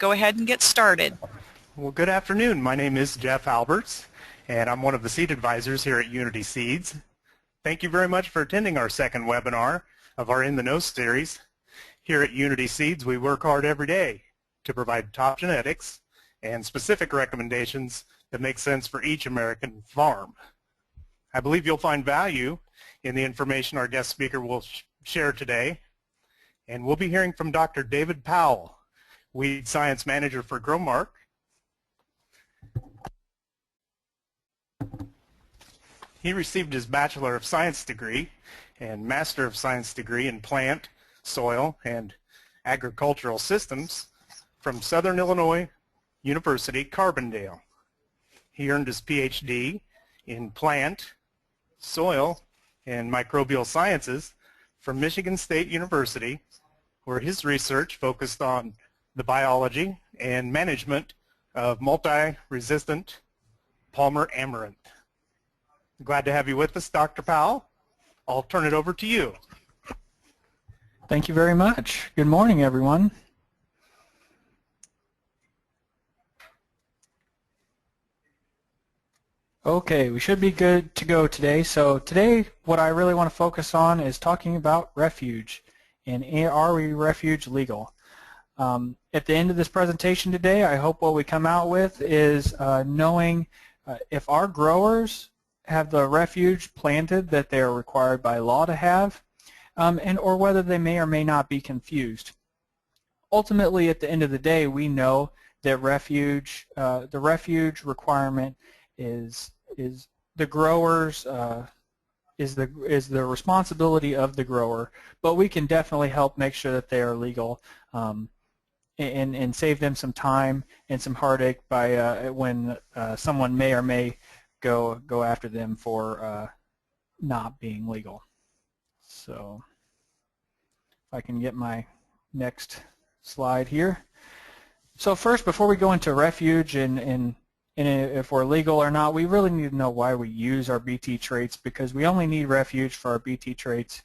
go ahead and get started. Well, good afternoon. My name is Jeff Alberts, and I'm one of the seed advisors here at Unity Seeds. Thank you very much for attending our second webinar of our In the Know series. Here at Unity Seeds, we work hard every day to provide top genetics and specific recommendations that make sense for each American farm. I believe you'll find value in the information our guest speaker will share today, and we'll be hearing from Dr. David Powell, Weed Science Manager for Growmark. He received his Bachelor of Science degree and Master of Science degree in Plant, Soil, and Agricultural Systems from Southern Illinois University, Carbondale. He earned his PhD in Plant, Soil, and Microbial Sciences from Michigan State University, where his research focused on the biology and management of multi-resistant Palmer amaranth. Glad to have you with us, Dr. Powell. I'll turn it over to you. Thank you very much. Good morning, everyone. Okay, we should be good to go today. So today, what I really want to focus on is talking about refuge and are we refuge legal? At the end of this presentation today, I hope what we come out with is knowing if our growers have the refuge planted that they are required by law to have, or whether they may or may not be confused. Ultimately, at the end of the day, we know that the refuge requirement is the growers is the responsibility of the grower, but we can definitely help make sure that they are legal and save them some time and some heartache by when someone may or may go after them for not being legal. So if I can get my next slide here. So first, before we go into refuge and if we're legal or not, we really need to know why we use our BT traits, because we only need refuge for our BT traits.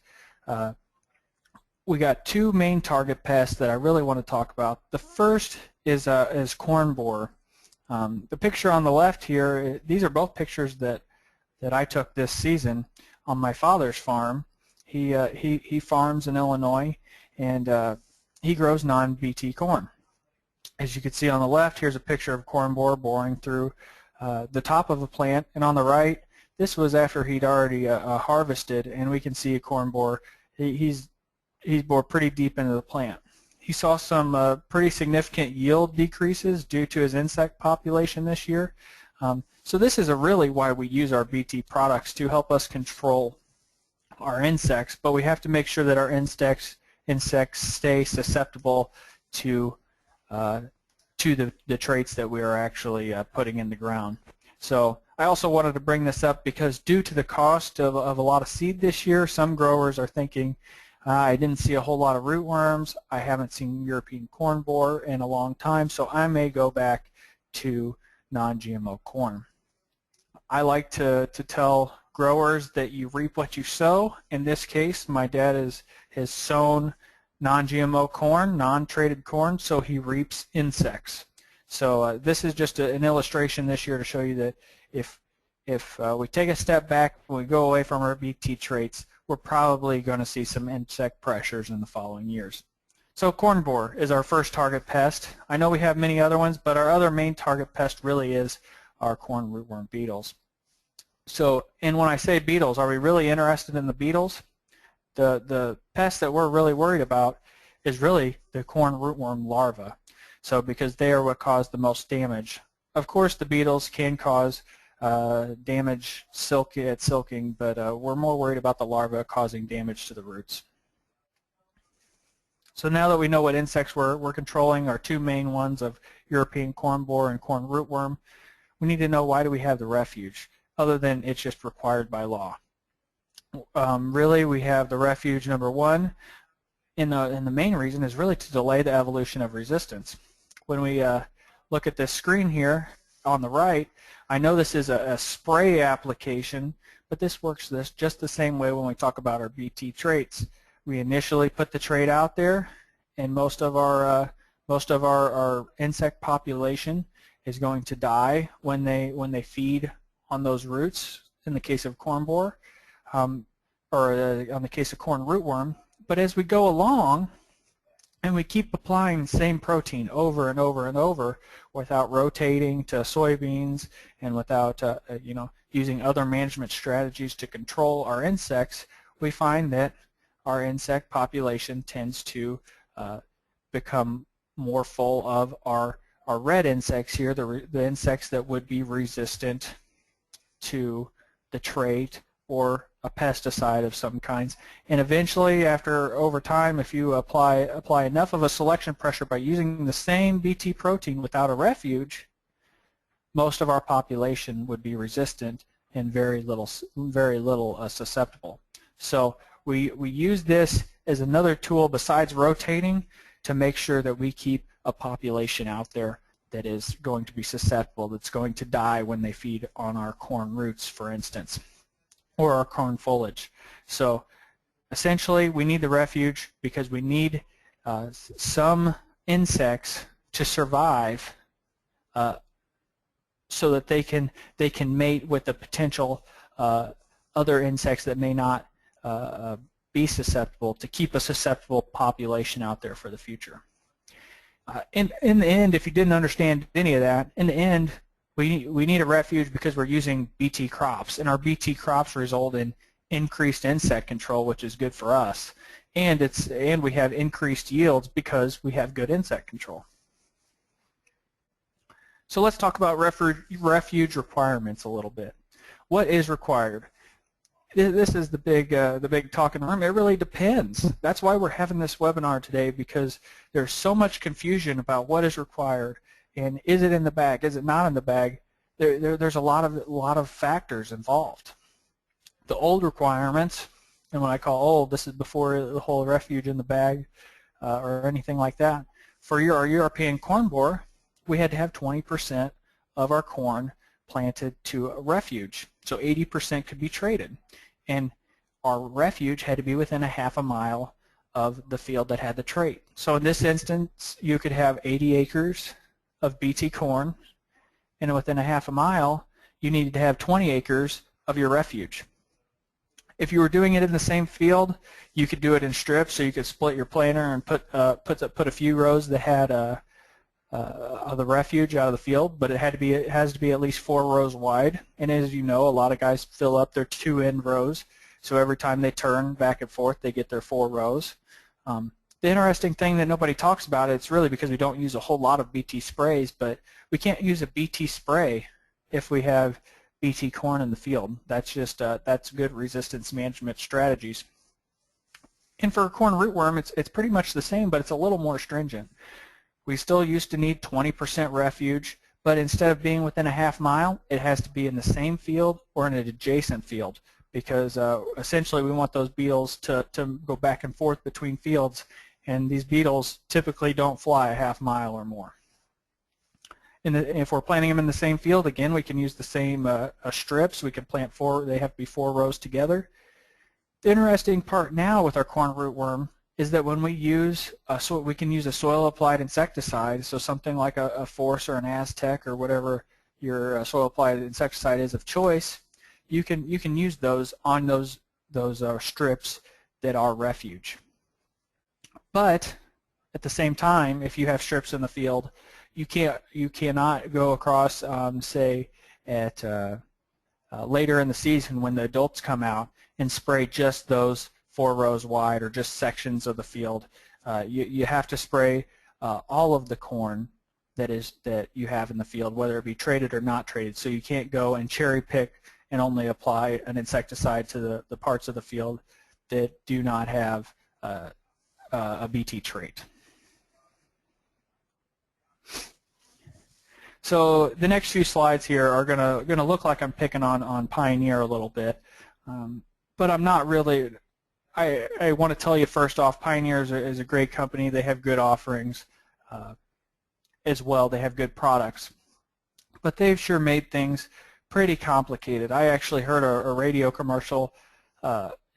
We got two main target pests that I really want to talk about. The first is corn borer. The picture on the left here, these are both pictures that I took this season on my father's farm. He farms in Illinois, and he grows non-BT corn. As you can see on the left, here's a picture of corn borer boring through the top of a plant, and on the right, this was after he'd already harvested, and we can see a corn borer. He's bored pretty deep into the plant. He saw some pretty significant yield decreases due to his insect population this year. So this is really why we use our BT products, to help us control our insects, but we have to make sure that our insects stay susceptible to the traits that we are actually putting in the ground. So I also wanted to bring this up because due to the cost of a lot of seed this year, some growers are thinking, I didn't see a whole lot of rootworms, I haven't seen European corn borer in a long time, so I may go back to non-GMO corn. I like to tell growers that you reap what you sow. In this case, my dad has sown non-GMO corn, non-traded corn, so he reaps insects. So this is just an illustration this year to show you that if we take a step back, when we go away from our BT traits, we're probably going to see some insect pressures in the following years. So corn borer is our first target pest. I know we have many other ones, but our other main target pest really is our corn rootworm beetles. So, and when I say beetles, are we really interested in the beetles? The pest that we're really worried about is really the corn rootworm larvae. So because they are what cause the most damage. Of course, the beetles can cause damage at silking, but we're more worried about the larvae causing damage to the roots. So now that we know what insects we're controlling, our two main ones of European corn borer and corn rootworm, we need to know, why do we have the refuge, other than it's just required by law. Really, we have the refuge number one, and the main reason is really to delay the evolution of resistance. When we look at this screen here on the right, I know this is a spray application, but this works just the same way when we talk about our BT traits. We initially put the trait out there, and most of our Most of our insect population is going to die when they feed on those roots, in the case of corn borer, or on the case of corn rootworm. But as we go along and we keep applying the same protein over and over and over without rotating to soybeans and without using other management strategies to control our insects, we find that our insect population tends to become more full of our red insects here, the insects that would be resistant to the trait or a pesticide of some kinds. And eventually, over time, if you apply enough of a selection pressure by using the same Bt protein without a refuge, most of our population would be resistant and very little susceptible. So we use this as another tool besides rotating to make sure that we keep a population out there that is going to be susceptible, that's going to die when they feed on our corn roots, for instance, or our corn foliage. So essentially, we need the refuge because we need some insects to survive so that they can mate with the potential other insects that may not be susceptible, to keep a susceptible population out there for the future. In the end, if you didn't understand any of that, in the end, we need a refuge because we're using Bt crops, and our Bt crops result in increased insect control, which is good for us, and we have increased yields because we have good insect control. So let's talk about refuge requirements a little bit. What is required? This is the big talking room. It really depends. That's why we're having this webinar today, because there's so much confusion about what is required and is it in the bag, is it not in the bag. There's a lot of factors involved. The old requirements, and when I call old, this is before the whole refuge in the bag or anything like that. For our European corn borer, we had to have 20% of our corn planted to a refuge, so 80% could be traded, and our refuge had to be within a half a mile of the field that had the trait. So in this instance, you could have 80 acres of Bt corn, and within a half a mile, you needed to have 20 acres of your refuge. If you were doing it in the same field, you could do it in strips, so you could split your planter and put a few rows that had of the refuge out of the field, but it has to be at least 4 rows wide. And as you know, a lot of guys fill up their 2 end rows, so every time they turn back and forth, they get their 4 rows. The interesting thing that nobody talks about, it's really because we don't use a whole lot of Bt sprays, but we can't use a Bt spray if we have Bt corn in the field. That's just that's good resistance management strategies. And for corn rootworm, it's pretty much the same, but it's a little more stringent. We still used to need 20% refuge, but instead of being within a half mile, it has to be in the same field or in an adjacent field, because essentially we want those beetles to go back and forth between fields, and these beetles typically don't fly a half mile or more. And if we're planting them in the same field, again, we can use the same strips. We can plant 4, they have to be 4 rows together. The interesting part now with our corn rootworm is that when we use we can use a soil-applied insecticide, so something like a Force or an Aztec or whatever your soil-applied insecticide is of choice, you can use those on those strips that are refuge. But at the same time, if you have strips in the field, you cannot go across, say, at later in the season when the adults come out and spray just those 4 rows wide or just sections of the field. You have to spray all of the corn that you have in the field, whether it be traded or not traded. So you can't go and cherry pick and only apply an insecticide to the parts of the field that do not have a Bt trait. So the next few slides here are gonna look like I'm picking on Pioneer a little bit, but I'm not really. I want to tell you first off, Pioneer is a great company. They have good offerings as well. They have good products, but they've sure made things pretty complicated. I actually heard a radio commercial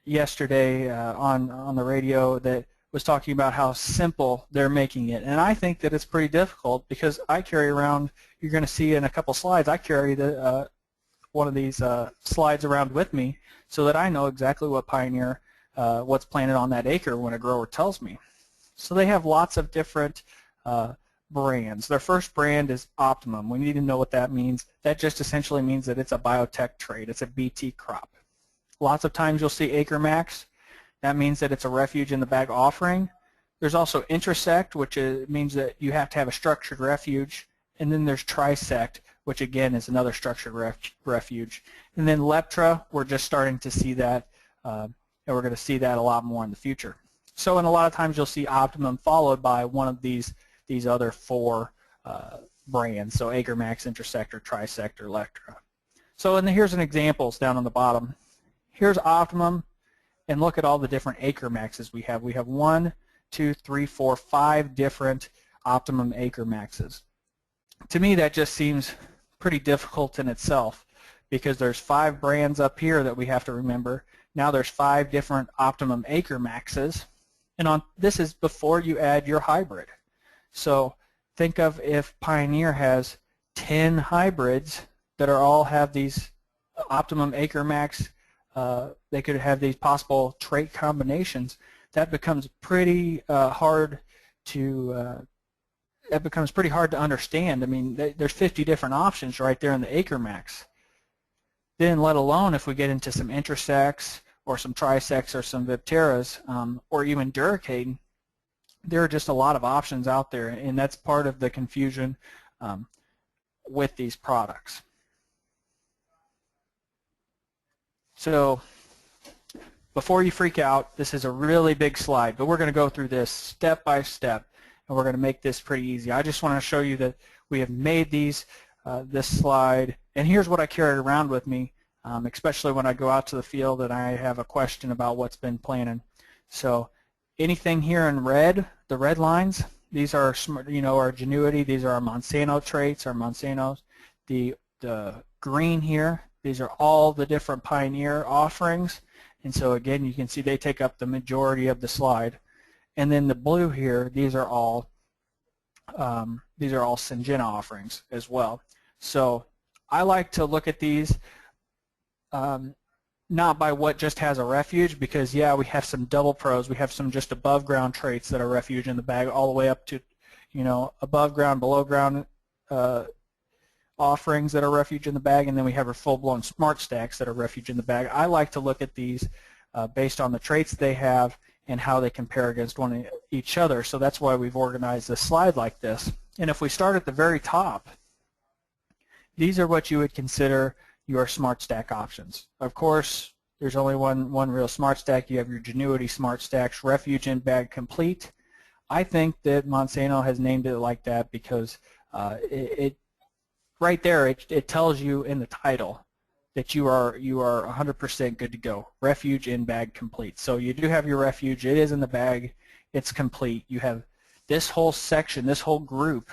yesterday on the radio that was talking about how simple they're making it. And I think that it's pretty difficult because I carry around, you're going to see in a couple slides, I carry one of these slides around with me so that I know exactly what Pioneer, what's planted on that acre when a grower tells me. So they have lots of different brands. Their first brand is Optimum. We need to know what that means. That just essentially means that it's a biotech trait. It's a BT crop. Lots of times you'll see Acre Max. That means that it's a refuge in the bag offering. There's also Intersect, which means that you have to have a structured refuge. And then there's Trisect, which again is another structured refuge. And then Leptra, we're just starting to see that, and we're going to see that a lot more in the future. So in a lot of times you'll see Optimum followed by one of these other 4 brands, so Acre Max, Intersect, or Trisect, or Leptra. So here's an examples down on the bottom. Here's Optimum. And look at all the different Acre Maxes we have. We have 1, 2, 3, 4, 5 different Optimum Acre Maxes. To me, that just seems pretty difficult in itself because there's 5 brands up here that we have to remember. Now there's 5 different Optimum Acre Maxes. And this is before you add your hybrid. So think of if Pioneer has 10 hybrids that all have these Optimum Acre Max, they could have these possible trait combinations. That becomes pretty hard to understand. I mean, there's 50 different options right there in the Acre Max. Then let alone if we get into some Intersects or some Trisects or some Vipteras or even Duracade, there are just a lot of options out there, and that's part of the confusion with these products. So before you freak out, this is a really big slide, but we're going to go through this step by step, and we're going to make this pretty easy. I just want to show you that we have made this slide, and here's what I carry around with me, especially when I go out to the field and I have a question about what's been planted. So anything here in red, the red lines, these are, our Genuity. These are our Monsanto traits, our Monsantos. The green here, these are all the different Pioneer offerings, and so again you can see they take up the majority of the slide. And then the blue here, these are all Syngenta offerings as well. So I like to look at these not by what just has a refuge, because yeah, we have some double pros, we have some just above ground traits that are refuge in the bag, all the way up to above ground, below ground offerings that are refuge in the bag, and then we have our full-blown smart stacks that are refuge in the bag. I like to look at these based on the traits they have and how they compare against each other. So that's why we've organized this slide like this. And if we start at the very top, these are what you would consider your smart stack options. Of course, there's only one real smart stack. You have your Genuity smart stacks, refuge in bag complete. I think that Monsanto has named it like that because right there, it tells you in the title that you are 100% good to go. Refuge in bag complete. So you do have your refuge. It is in the bag. It's complete. You have this whole section, this whole group.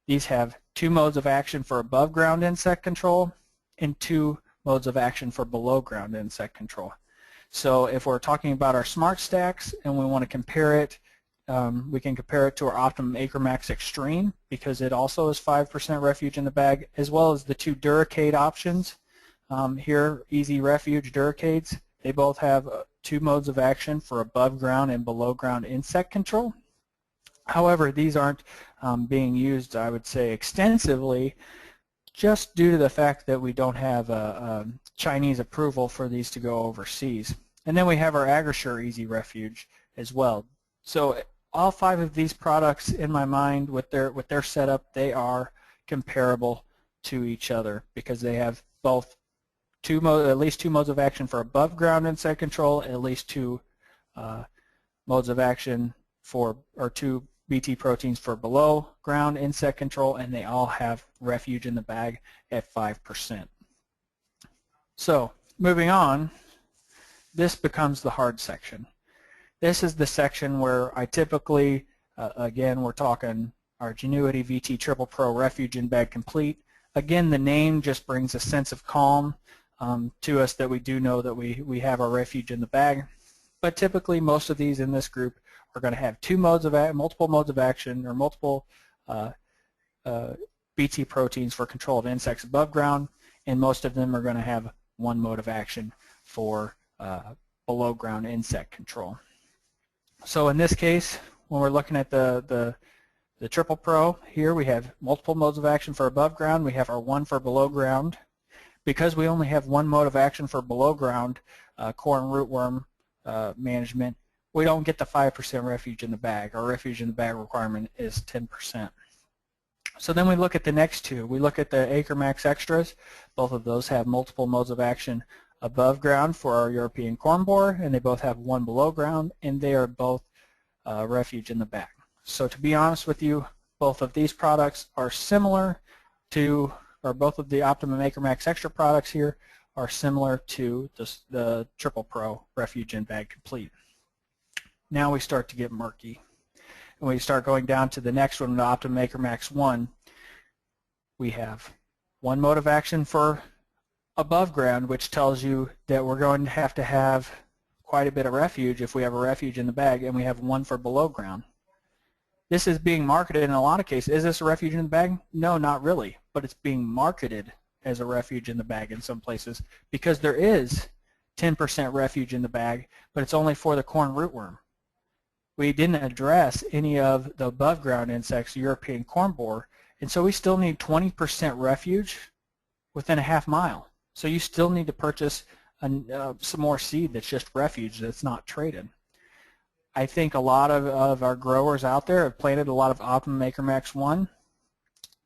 These have 2 modes of action for above ground insect control and 2 modes of action for below ground insect control. So if we're talking about our smart stacks and we want to compare it, we can compare it to our Optimum Acre Max Extreme because it also is 5% refuge in the bag, as well as the 2 Duracade options. Here, Easy Refuge Duracades, they both have 2 modes of action for above ground and below ground insect control. However, these aren't being used, I would say, extensively, just due to the fact that we don't have a Chinese approval for these to go overseas. And then we have our AgriSure Easy Refuge as well. So all 5 of these products, in my mind, with their setup, they are comparable to each other because they have both at least 2 modes of action for above ground insect control, at least 2 modes of action for, or 2 BT proteins for below ground insect control, and they all have refuge in the bag at 5%. So moving on, this becomes the hard section. This is the section where I typically, again, we're talking our Genuity VT Triple Pro Refuge in Bag Complete. Again, the name just brings a sense of calm to us that we do know that we have our refuge in the bag. But typically most of these in this group are going to have multiple modes of action, or multiple Bt proteins for control of insects above ground, and most of them are going to have one mode of action for below ground insect control. So in this case, when we're looking at the Triple Pro here, we have multiple modes of action for above ground. We have our one for below ground. Because we only have one mode of action for below ground corn rootworm management, we don't get the 5% refuge in the bag. Our refuge in the bag requirement is 10%. So then we look at the next two. We look at the Acre Max Extras. Both of those have multiple modes of action above ground for our European corn borer, and they both have one below ground, and they are both refuge in the bag. So to be honest with you, both of these products are similar to, or both of the Optimum Acre Max Extra products here are similar to the Triple Pro Refuge in Bag Complete. Now we start to get murky. And we start going down to the next one, the Optimum Acre Max 1. We have one mode of action for above ground, which tells you that we're going to have quite a bit of refuge if we have a refuge in the bag, and we have one for below ground. This is being marketed in a lot of cases. Is this a refuge in the bag? No, not really, but it's being marketed as a refuge in the bag in some places because there is 10% refuge in the bag, but it's only for the corn rootworm. We didn't address any of the above ground insects, European corn borer, and so we still need 20% refuge within a half mile. So you still need to purchase some more seed that's just refuge, that's not traded. I think a lot of our growers out there have planted a lot of Optimum Acre Max 1,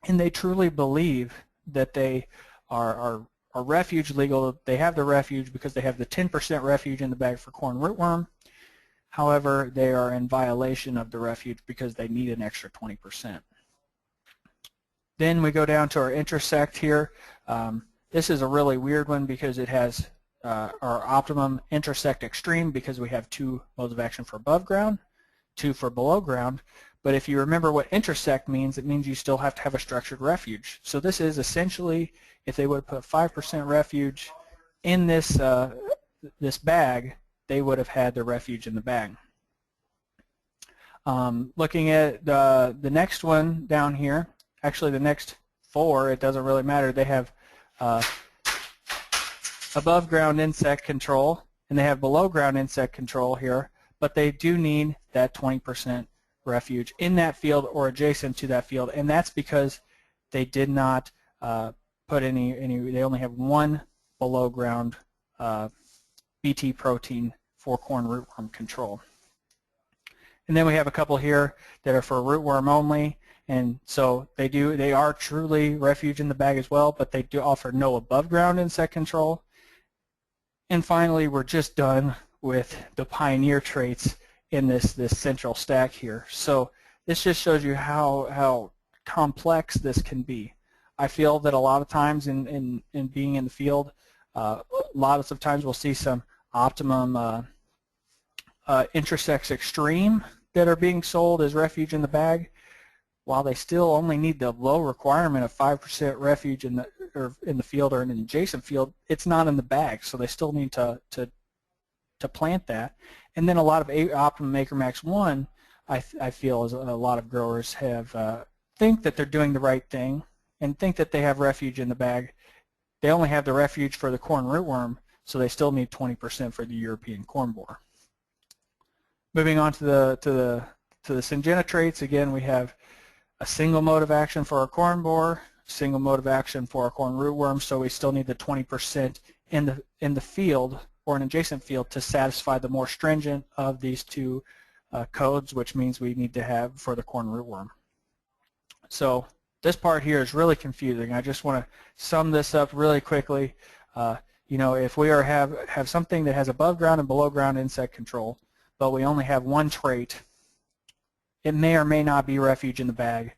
and they truly believe that they are refuge legal. They have the refuge because they have the 10% refuge in the bag for corn rootworm. However, they are in violation of the refuge because they need an extra 20%. Then we go down to our Intersect here. This is a really weird one because it has our Optimum Intersect Extreme because we have two modes of action for above ground, two for below ground. But if you remember what intersect means, it means you still have to have a structured refuge. So this is essentially, if they would have put 5% refuge in this, this bag, they would have had the refuge in the bag. Looking at the next one down here, actually the next four, it doesn't really matter. They have above ground insect control and they have below ground insect control here, but they do need that 20% refuge in that field or adjacent to that field, and that's because they did not put any, they only have one below ground Bt protein for corn rootworm control. And then we have a couple here that are for rootworm only, and so they are truly refuge in the bag as well, but they do offer no above ground insect control. And finally, we're just done with the Pioneer traits in this central stack here. So this just shows you how complex this can be. I feel that a lot of times in being in the field, lots of times we'll see some Optimum Intersect Extreme that are being sold as refuge in the bag, while they still only need the low requirement of 5% refuge in the field or in an adjacent field. It's not in the bag, so they still need to plant that. And then a lot of Optimum Acre Max 1, I feel, is a lot of growers have think that they're doing the right thing and think that they have refuge in the bag. They only have the refuge for the corn rootworm, so they still need 20% for the European corn borer. Moving on to the Syngenta traits, again we have a single mode of action for our corn borer, single mode of action for our corn rootworm, so we still need the 20% in the field or an adjacent field to satisfy the more stringent of these two codes, which means we need to have for the corn rootworm. So this part here is really confusing. I just want to sum this up really quickly. You know, if we have something that has above ground and below ground insect control, but we only have one trait, it may or may not be refuge in the bag,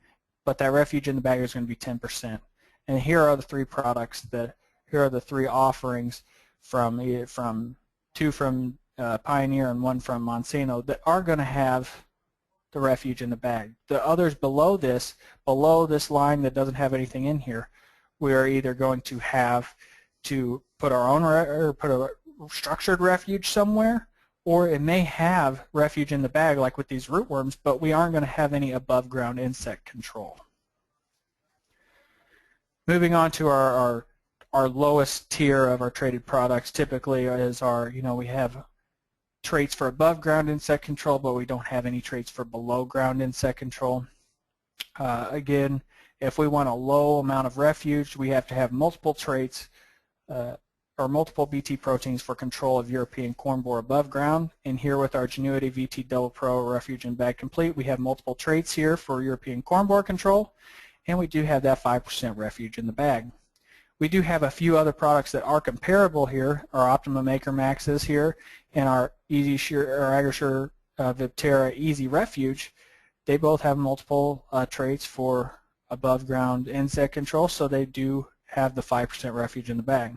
but that refuge in the bag is going to be 10%. And here are the three products here are the three offerings from two from Pioneer and one from Monsanto that are going to have the refuge in the bag. The others below this line that doesn't have anything in here, we are either going to have to put our own or put a structured refuge somewhere, or it may have refuge in the bag like with these rootworms, but we aren't going to have any above ground insect control. Moving on to our lowest tier of our traded products typically is our, we have traits for above ground insect control, but we don't have any traits for below ground insect control. Again, if we want a low amount of refuge, we have to have multiple traits or multiple BT proteins for control of European corn borer above ground. And here with our Genuity VT Double Pro Refuge and Bag Complete, we have multiple traits here for European corn borer control, and we do have that 5% refuge in the bag. We do have a few other products that are comparable here. Our Optimum Acre Maxes here and our AgriSure Viptera Easy Refuge. They both have multiple traits for above ground insect control, so they do have the 5% refuge in the bag.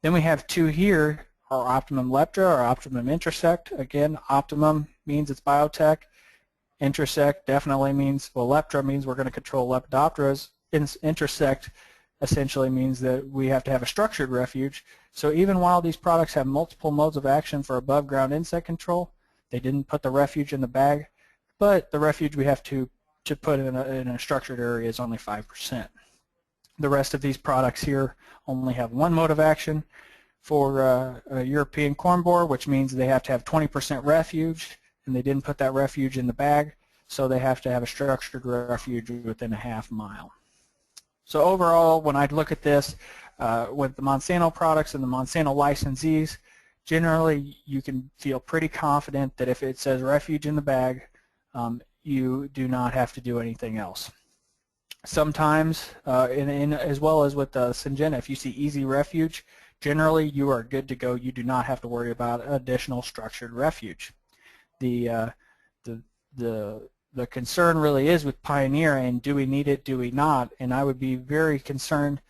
Then we have two here, our Optimum Leptra, our Optimum Intersect. Again, Optimum means it's biotech. Intersect definitely means, well, Leptra means we're going to control Lepidopteras. Intersect essentially means that we have to have a structured refuge. So even while these products have multiple modes of action for above ground insect control, they didn't put the refuge in the bag, but the refuge we have to put in a structured area is only 5%. The rest of these products here only have one mode of action for a European corn borer, which means they have to have 20% refuge, and they didn't put that refuge in the bag, so they have to have a structured refuge within a half mile. So overall, when I look at this with the Monsanto products and the Monsanto licensees, generally you can feel pretty confident that if it says refuge in the bag, you do not have to do anything else. Sometimes, as well as with Syngenta, if you see easy refuge, generally you are good to go. You do not have to worry about additional structured refuge. The concern really is with Pioneer, and do we need it, do we not? And I would be very concerned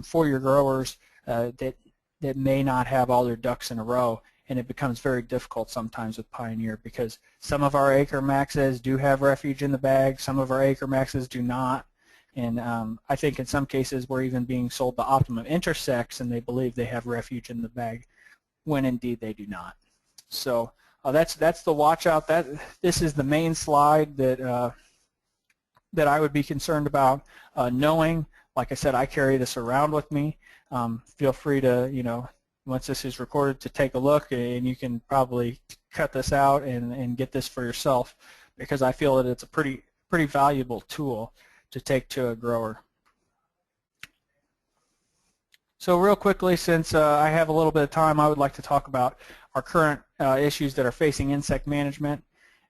for your growers that may not have all their ducks in a row, and it becomes very difficult sometimes with Pioneer because some of our Acre Maxes do have refuge in the bag, some of our Acre Maxes do not. And I think in some cases we're even being sold the Optimum Intersects and they believe they have refuge in the bag when indeed they do not. So that's the watch out. This is the main slide that that I would be concerned about knowing. Like I said, I carry this around with me. Feel free to, once this is recorded, to take a look, and you can probably cut this out and get this for yourself, because I feel that it's a pretty valuable tool to take to a grower. So real quickly, since I have a little bit of time, I would like to talk about our current issues that are facing insect management.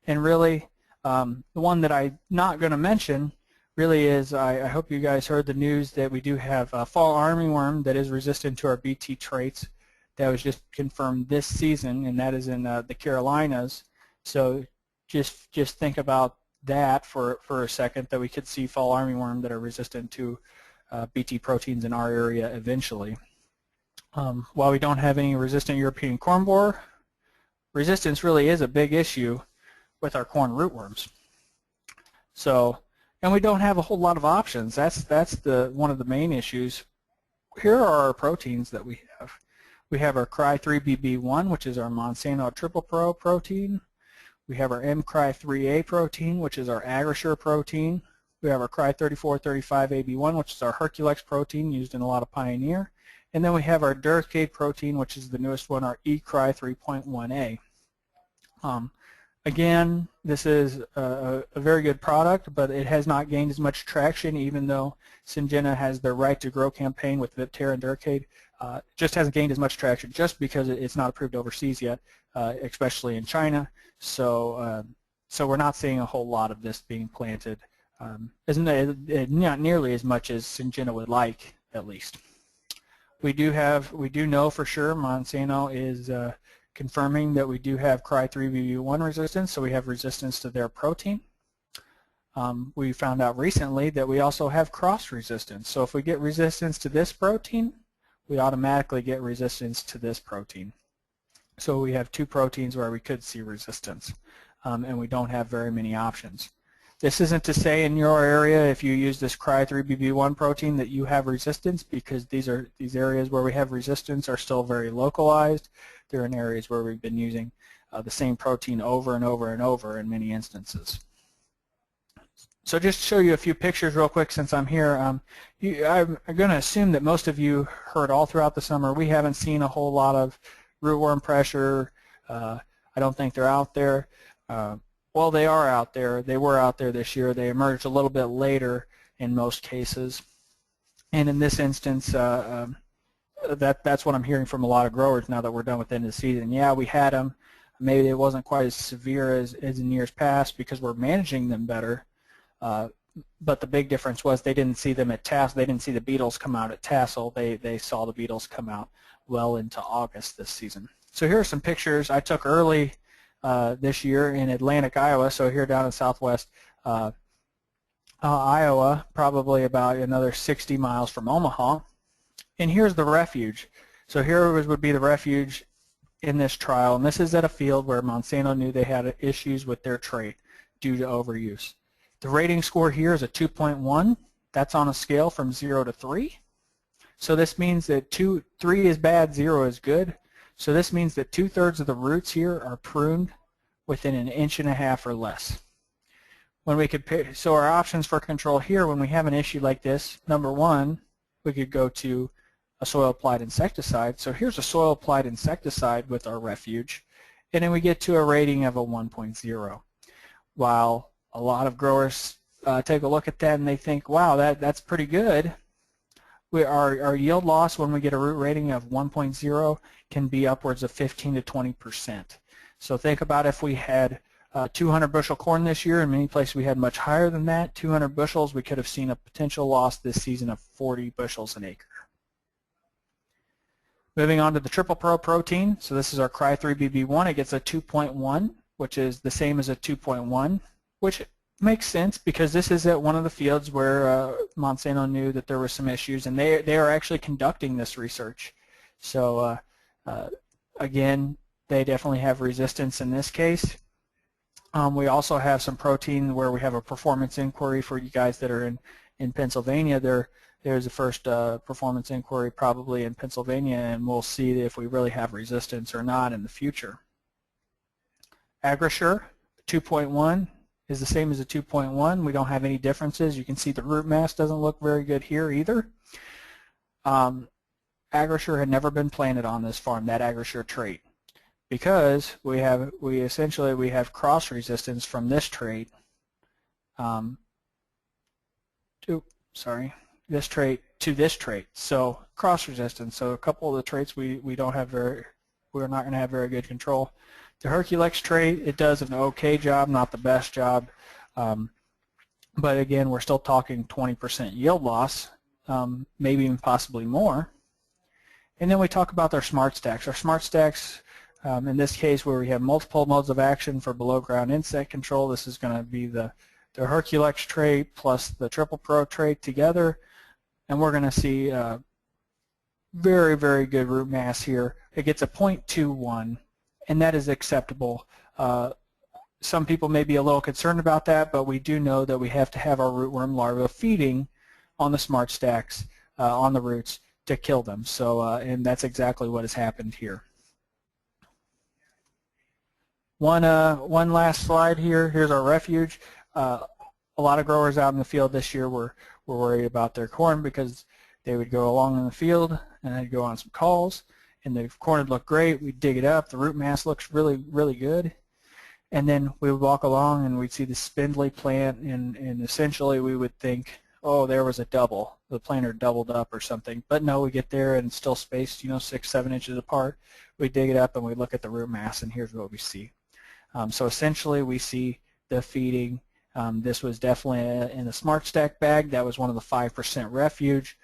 And really, the one that I'm not going to mention really is, I hope you guys heard the news that we do have a fall armyworm that is resistant to our BT traits. That was just confirmed this season, and that is in the Carolinas. So just think about that for a second, that we could see fall armyworm that are resistant to BT proteins in our area eventually. While we don't have any resistant European corn borer, resistance really is a big issue with our corn rootworms. So, and we don't have a whole lot of options. That's one of the main issues. Here are our proteins that we have. We have our Cry3BB1, which is our Monsanto Triple Pro protein. We have our MCry3A protein, which is our AgriSure protein. We have our Cry3435AB1, which is our Herculex protein used in a lot of Pioneer. And then we have our Duracade protein, which is the newest one, our eCry3.1A. Again, this is a very good product, but it has not gained as much traction, even though Syngenta has their Right to Grow campaign with Viptera and Duracade. Just hasn't gained as much traction just because it's not approved overseas yet, especially in China. So we're not seeing a whole lot of this being planted, not nearly as much as Syngenta would like, at least. We do know for sure Monsanto is confirming that we do have Cry3BB1 resistance, so we have resistance to their protein. We found out recently that we also have cross resistance. So if we get resistance to this protein, we automatically get resistance to this protein. So we have two proteins where we could see resistance, and we don't have very many options. This isn't to say in your area, if you use this Cry3BB1 protein, that you have resistance, because these areas where we have resistance are still very localized. They're in areas where we've been using the same protein over and over and over in many instances. So just to show you a few pictures real quick since I'm here, I'm going to assume that most of you heard all throughout the summer. We haven't seen a whole lot of rootworm pressure. I don't think they're out there. Well, they are out there. They were out there this year. They emerged a little bit later in most cases. And in this instance, that's what I'm hearing from a lot of growers now that we're done with the end of the season. Yeah, we had them. Maybe it wasn't quite as severe as in years past because we're managing them better. But the big difference was they didn't see them at tassel. They didn't see the beetles come out at tassel. They saw the beetles come out well into August this season. So here are some pictures I took early this year in Atlantic, Iowa. So here down in southwest Iowa, probably about another 60 miles from Omaha. And here's the refuge. So here would be the refuge in this trial. And this is at a field where Monsanto knew they had issues with their trait due to overuse. The rating score here is a 2.1. That's on a scale from 0 to 3. So this means that 3 is bad, 0 is good. So this means that 2/3 of the roots here are pruned within 1.5 inches or less. When we compare, so our options for control here, when we have an issue like this, number one, we could go to a soil-applied insecticide. So here's a soil-applied insecticide with our refuge, and then we get to a rating of a 1.0. While a lot of growers take a look at that and they think, wow, that's pretty good. Our yield loss when we get a root rating of 1.0 can be upwards of 15 to 20%. So think about if we had 200 bushel corn this year. In many places we had much higher than that. 200 bushels, we could have seen a potential loss this season of 40 bushels an acre. Moving on to the Triple Pro protein. So this is our Cry3BB1. It gets a 2.1, which is the same as a 2.1, which makes sense because this is at one of the fields where Monsanto knew that there were some issues, and they are actually conducting this research. So again, they definitely have resistance in this case. We also have some protein where we have a performance inquiry for you guys that are in Pennsylvania. There's the first performance inquiry probably in Pennsylvania, and we'll see if we really have resistance or not in the future. AgriSure 2.1 is the same as a 2.1. We don't have any differences. You can see the root mass doesn't look very good here either. AgriSure had never been planted on this farm, that AgriSure trait, because we essentially have cross resistance from this trait this trait to this trait. So cross resistance. So a couple of the traits we're not going to have very good control. The Herculex trait, it does an okay job, not the best job, but again, we're still talking 20% yield loss, maybe even possibly more. And then we talk about our smart stacks. Our smart stacks, in this case where we have multiple modes of action for below ground insect control, this is going to be the Herculex trait plus the Triple Pro trait together, and we're going to see very, very good root mass here. It gets a 0.21, and that is acceptable. Some people may be a little concerned about that, but we do know that we have to have our rootworm larvae feeding on the smart stacks on the roots to kill them. So, and that's exactly what has happened here. One last slide here. Here's our refuge. A lot of growers out in the field this year were worried about their corn because they would go along in the field and they'd go on some calls, and the corn would look great. We'd dig it up. The root mass looks really, really good. And then we would walk along and we'd see the spindly plant, and essentially we would think, oh, there was a double. The planter doubled up or something. But no, we get there and it's still spaced, 6, 7 inches apart. We dig it up and we look at the root mass, and here's what we see. So essentially we see the feeding. This was definitely in the smart stack bag. That was one of the 5% refuge.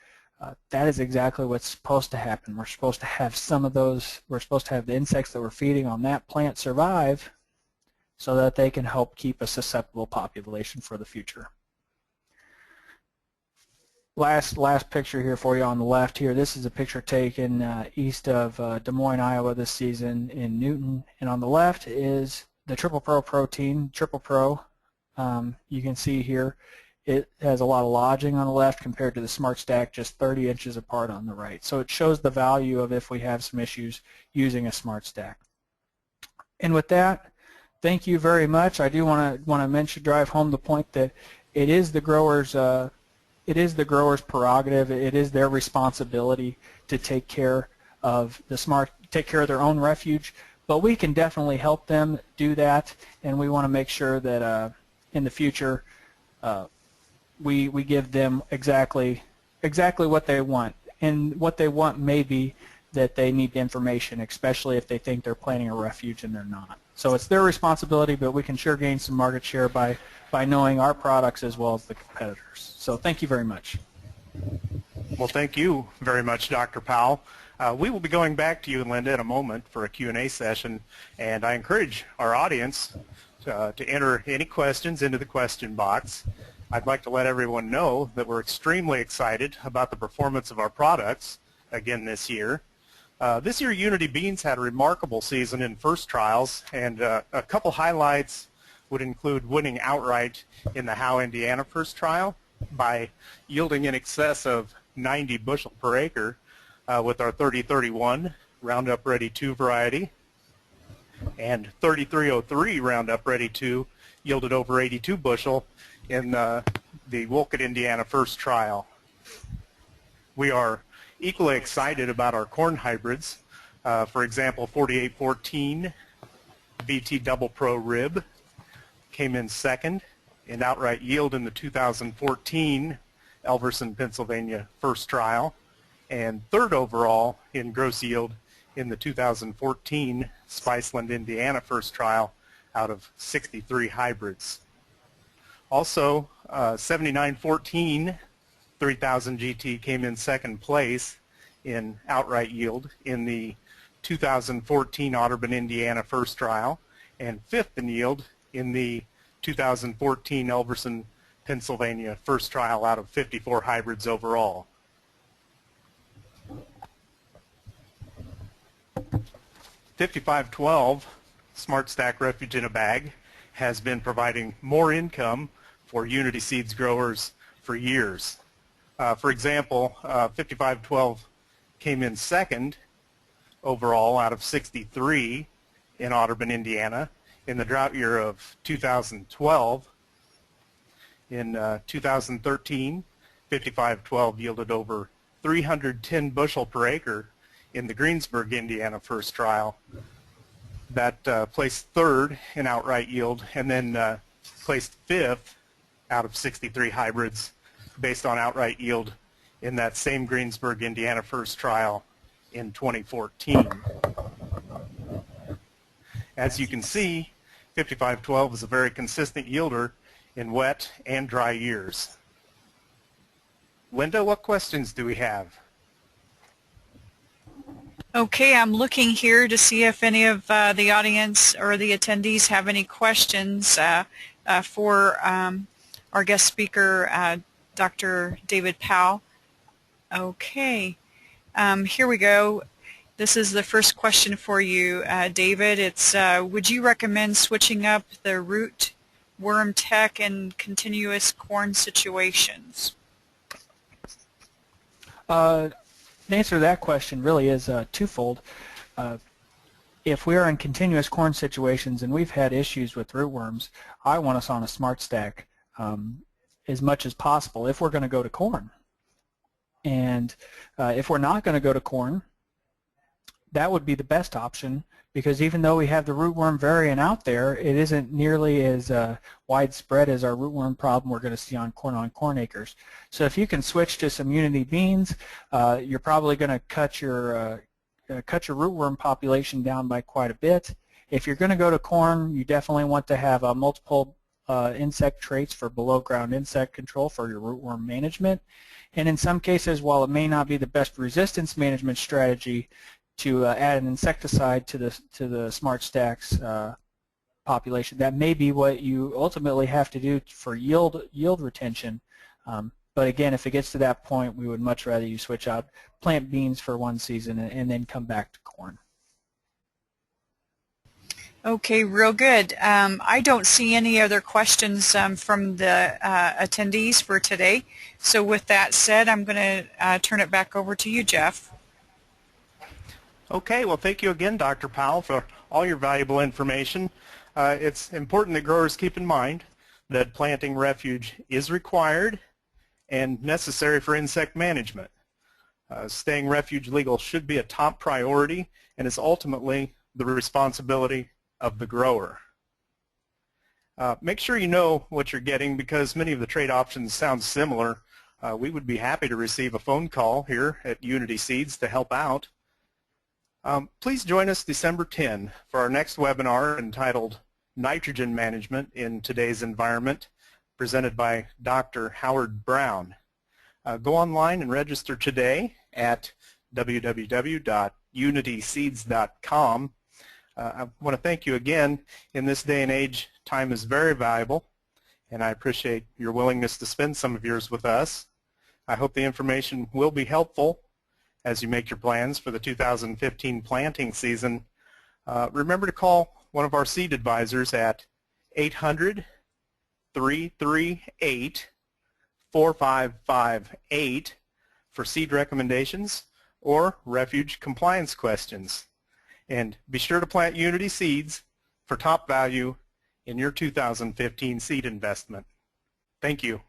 That is exactly what's supposed to happen. We're supposed to have some of those. We're supposed to have the insects that we're feeding on that plant survive so that they can help keep a susceptible population for the future. Last picture here for you on the left here. This is a picture taken east of Des Moines, Iowa this season in Newton. And on the left is the Triple Pro protein, Triple Pro. You can see here it has a lot of lodging on the left compared to the smart stack, just 30 inches apart on the right. So it shows the value of if we have some issues using a smart stack. And with that, thank you very much. I do want to drive home the point that it is the growers' prerogative. It is their responsibility to take care of their own refuge. But we can definitely help them do that, and we want to make sure that in the future we give them exactly what they want. And what they want may be that they need information, especially if they think they're planning a refuge and they're not. So it's their responsibility, but we can sure gain some market share by knowing our products as well as the competitors. So thank you very much. Well, thank you very much, Dr. Powell. We will be going back to you and Linda in a moment for a Q&A session, and I encourage our audience to enter any questions into the question box. I'd like to let everyone know that we're extremely excited about the performance of our products again this year. This year, Unity Beans had a remarkable season in first trials, and a couple highlights would include winning outright in the Howe, Indiana first trial by yielding in excess of 90 bushel per acre with our 3031 Roundup Ready 2 variety, and 3303 Roundup Ready 2 yielded over 82 bushel in the Wolcott, Indiana first trial. We are equally excited about our corn hybrids. For example, 4814 VT Double Pro Rib came in second in outright yield in the 2014 Elverson, Pennsylvania first trial, and third overall in gross yield in the 2014 Spiceland, Indiana first trial out of 63 hybrids. Also, 7914 3000 GT came in second place in outright yield in the 2014 Audubon, Indiana first trial, and fifth in yield in the 2014 Elverson, Pennsylvania first trial out of 54 hybrids overall. $55.12 Smart Stack Refuge in a Bag has been providing more income for Unity Seeds growers for years. For example, 5512 came in second overall out of 63 in Audubon, Indiana in the drought year of 2012. In 2013, 5512 yielded over 310 bushel per acre in the Greensburg, Indiana first trial. That placed third in outright yield, and then placed fifth out of 63 hybrids based on outright yield in that same Greensburg, Indiana first trial in 2014. As you can see, 5512 is a very consistent yielder in wet and dry years. Linda, what questions do we have? Okay, I'm looking here to see if any of the audience or the attendees have any questions for our guest speaker, Dr. David Powell. Okay, here we go. This is the first question for you, David. It's, would you recommend switching up the root worm tech in continuous corn situations? The answer to that question really is twofold. If we are in continuous corn situations and we've had issues with rootworms, I want us on a smart stack as much as possible if we're going to go to corn. And if we're not going to go to corn, that would be the best option, because even though we have the rootworm variant out there, it isn't nearly as widespread as our rootworm problem we're going to see on corn acres. So if you can switch to some Unity beans, you're probably going to cut your rootworm population down by quite a bit. If you're going to go to corn, you definitely want to have multiple insect traits for below ground insect control for your rootworm management. And in some cases, while it may not be the best resistance management strategy to add an insecticide to the smart stacks population, that may be what you ultimately have to do for yield retention. But again, if it gets to that point, we would much rather you switch out, plant beans for one season, and then come back to corn. Okay, real good. I don't see any other questions from the attendees for today. So with that said, I'm going to turn it back over to you, Jeff. Okay, well, thank you again, Dr. Powell, for all your valuable information. It's important that growers keep in mind that planting refuge is required and necessary for insect management. Staying refuge legal should be a top priority and is ultimately the responsibility of the grower. Make sure you know what you're getting because many of the trade options sound similar. We would be happy to receive a phone call here at Unity Seeds to help out. Please join us December 10 for our next webinar entitled Nitrogen Management in Today's Environment, presented by Dr. Howard Brown. Go online and register today at www.unityseeds.com. I want to thank you again. In this day and age, time is very valuable, and I appreciate your willingness to spend some of yours with us. I hope the information will be helpful as you make your plans for the 2015 planting season. Remember to call one of our seed advisors at 800-338-4558 for seed recommendations or refuge compliance questions. And be sure to plant Unity seeds for top value in your 2015 seed investment. Thank you.